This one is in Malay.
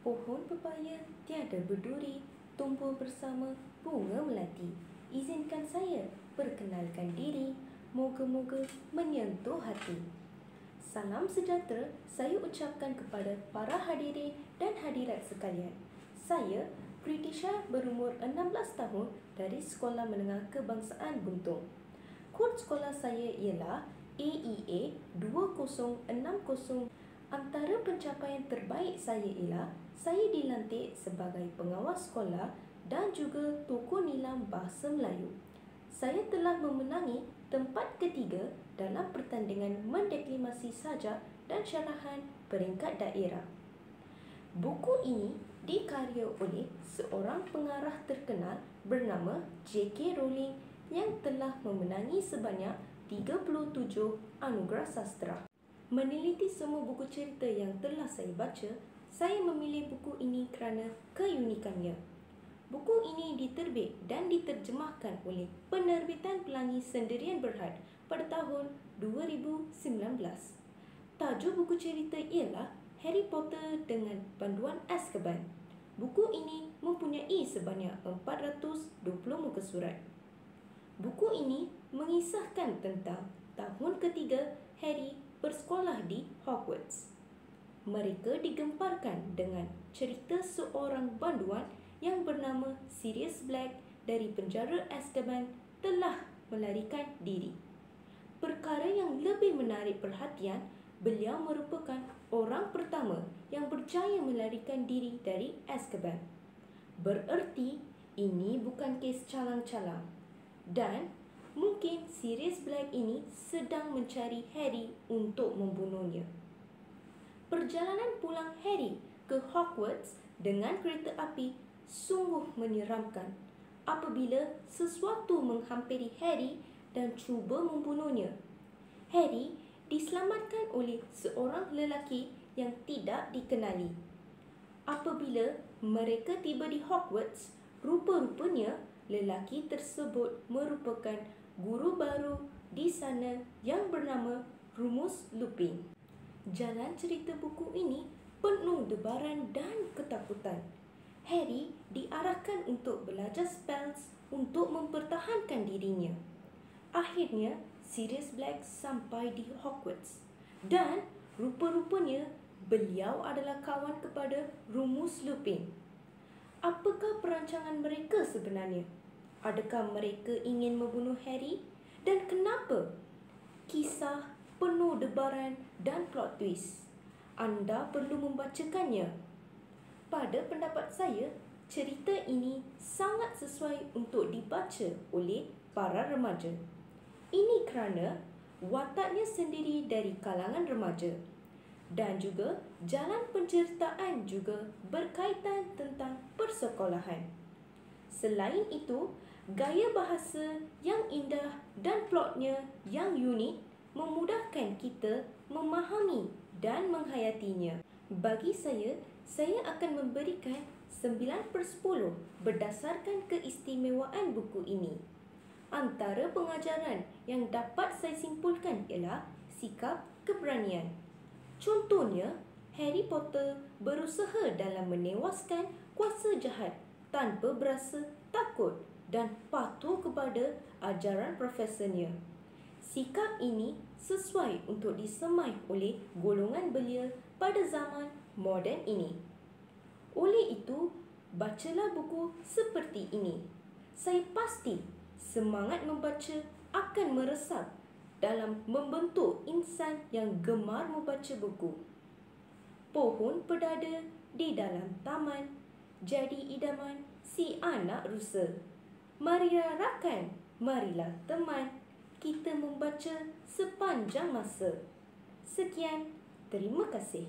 Pohon pepaya tiada berduri, tumbuh bersama bunga melati. Izinkan saya perkenalkan diri, moga-moga menyentuh hati. Salam sejahtera saya ucapkan kepada para hadirin dan hadirat sekalian. Saya Pritisha berumur 16 tahun dari Sekolah Menengah Kebangsaan Buntung. Kod sekolah saya ialah AEA 2060. Antara pencapaian terbaik saya ialah saya dilantik sebagai pengawas sekolah dan juga tokoh nilam bahasa Melayu. Saya telah memenangi tempat ketiga dalam pertandingan mendeklamasi sajak dan syarahan peringkat daerah. Buku ini dikarya oleh seorang pengarah terkenal bernama J.K. Rowling yang telah memenangi sebanyak 37 anugerah sastera. Meneliti semua buku cerita yang telah saya baca, saya memilih buku ini kerana keunikannya. Buku ini diterbit dan diterjemahkan oleh Penerbitan Pelangi Sendirian Berhad pada tahun 2019. Tajuk buku cerita ialah Harry Potter dengan Panduan Azkaban. Buku ini mempunyai sebanyak 420 muka surat. Buku ini mengisahkan tentang tahun ketiga Harry bersekolah di Hogwarts. Mereka digemparkan dengan cerita seorang banduan yang bernama Sirius Black dari penjara Azkaban telah melarikan diri. Perkara yang lebih menarik perhatian, beliau merupakan orang pertama yang berjaya melarikan diri dari Azkaban. Bererti ini bukan kes calang-calang dan mungkin Sirius Black ini sedang mencari Harry untuk membunuhnya. Perjalanan pulang Harry ke Hogwarts dengan kereta api sungguh menyeramkan apabila sesuatu menghampiri Harry dan cuba membunuhnya. Harry diselamatkan oleh seorang lelaki yang tidak dikenali. Apabila mereka tiba di Hogwarts, rupa-rupanya lelaki tersebut merupakan guru baru di sana yang bernama Remus Lupin. Jalan cerita buku ini penuh debaran dan ketakutan. Harry diarahkan untuk belajar spells untuk mempertahankan dirinya. Akhirnya, Sirius Black sampai di Hogwarts dan rupa-rupanya beliau adalah kawan kepada Remus Lupin. Apakah perancangan mereka sebenarnya? Adakah mereka ingin membunuh Harry? Dan kenapa? Kisah penuh debaran dan plot twist. Anda perlu membacakannya. Pada pendapat saya, cerita ini sangat sesuai untuk dibaca oleh para remaja. Ini kerana wataknya sendiri dari kalangan remaja dan juga jalan penceritaan juga berkaitan tentang persekolahan. Selain itu, gaya bahasa yang indah dan plotnya yang unik memudahkan kita memahami dan menghayatinya. Bagi saya akan memberikan 9/10 berdasarkan keistimewaan buku ini. Antara pengajaran yang dapat saya simpulkan ialah sikap keberanian. Contohnya, Harry Potter berusaha dalam menewaskan kuasa jahat tanpa berasa takut dan patuh kepada ajaran profesornya. Sikap ini sesuai untuk disemai oleh golongan belia pada zaman moden ini. Oleh itu, bacalah buku seperti ini. Saya pasti semangat membaca akan meresap dalam membentuk insan yang gemar membaca buku. Pohon pedada di dalam taman jadi idaman si anak rusa. Marilah rakan, marilah teman, kita membaca sepanjang masa. Sekian, terima kasih.